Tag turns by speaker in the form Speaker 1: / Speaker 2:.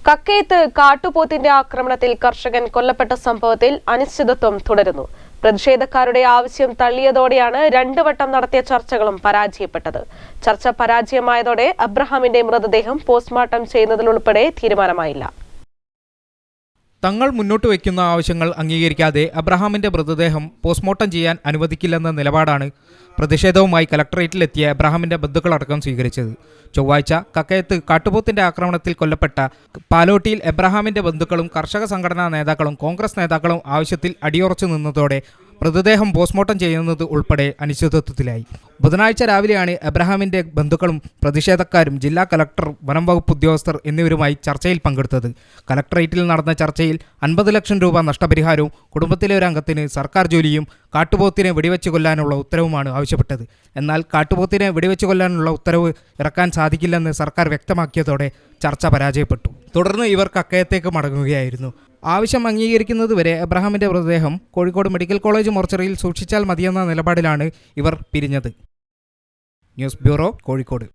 Speaker 1: കക്കയത്ത് കാട്ടുപോത്തിന്റെ ആക്രമണത്തിൽ കർഷകൻ കൊല്ലപ്പെട്ട സംഭവത്തിൽ അനിശ്ചിതത്വം തുടരുന്നു. പ്രതിഷേധക്കാരുടെ ആവശ്യം തള്ളിയതോടെയാണ് 2 വട്ടം നടത്തിയ ചർച്ചകളും പരാജയപ്പെട്ടത്. ചർച്ച പരാജയമായതോടെ അബ്രഹാമിന്റെ മൃതദേഹം പോസ്റ്റ്മോർട്ടം ചെയ്യുന്നതിലുൾപ്പെടെ തീരുമാനമായില്ല.
Speaker 2: തങ്ങൾ മുന്നോട്ട് വയ്ക്കുന്ന ആവശ്യങ്ങൾ അംഗീകരിക്കാതെ അബ്രഹാമിന്റെ മൃതദേഹം പോസ്റ്റ്മോർട്ടം ചെയ്യാൻ അനുവദിക്കില്ലെന്ന നിലപാടാണ് പ്രതിഷേധവുമായി കലക്ടറേറ്റിലെത്തിയ അബ്രഹാമിന്റെ ബന്ധുക്കളടക്കം സ്വീകരിച്ചത്. ചൊവ്വാഴ്ച കക്കയത്ത് കാട്ടുപോത്തിന്റെ ആക്രമണത്തിൽ കൊല്ലപ്പെട്ട പാലോട്ടിയിൽ അബ്രഹാമിന്റെ ബന്ധുക്കളും കർഷക സംഘടനാ നേതാക്കളും കോൺഗ്രസ് നേതാക്കളും ആവശ്യത്തിൽ അടിയുറച്ചു നിന്നതോടെ മൃതദേഹം പോസ്റ്റ്മോർട്ടം ചെയ്യുന്നത് ഉൾപ്പെടെ അനിശ്ചിതത്വത്തിലായി. ബുധനാഴ്ച രാവിലെയാണ് അബ്രഹാമിന്റെ ബന്ധുക്കളും പ്രതിഷേധക്കാരും ജില്ലാ കലക്ടർ, വനം വകുപ്പ് ഉദ്യോഗസ്ഥർ എന്നിവരുമായി ചർച്ചയിൽ പങ്കെടുത്തത്. കലക്ടറേറ്റിൽ നടന്ന ചർച്ചയിൽ 50 ലക്ഷം രൂപ നഷ്ടപരിഹാരവും കുടുംബത്തിലെ ഒരു അംഗത്തിന് സർക്കാർ ജോലിയും കാട്ടുപോത്തിനെ വെടിവെച്ച് കൊല്ലാനുള്ള ഉത്തരവുമാണ് ആവശ്യപ്പെട്ടത്. എന്നാൽ കാട്ടുപോത്തിനെ വെടിവെച്ച് കൊല്ലാനുള്ള ഉത്തരവ് ഇറക്കാൻ സാധിക്കില്ലെന്ന് സർക്കാർ വ്യക്തമാക്കിയതോടെ ചർച്ച പരാജയപ്പെട്ടു. തുടർന്ന് ഇവർ കക്കയത്തേക്ക് മടങ്ങുകയായിരുന്നു. ആവശ്യം അംഗീകരിക്കുന്നതുവരെ അബ്രഹാമിന്റെ മൃതദേഹം കോഴിക്കോട് മെഡിക്കൽ കോളേജ് മോർച്ചറിയിൽ സൂക്ഷിച്ചാൽ മതിയെന്ന നിലപാടിലാണ് ഇവർ പിരിഞ്ഞത്. News bureau, Kozhikode.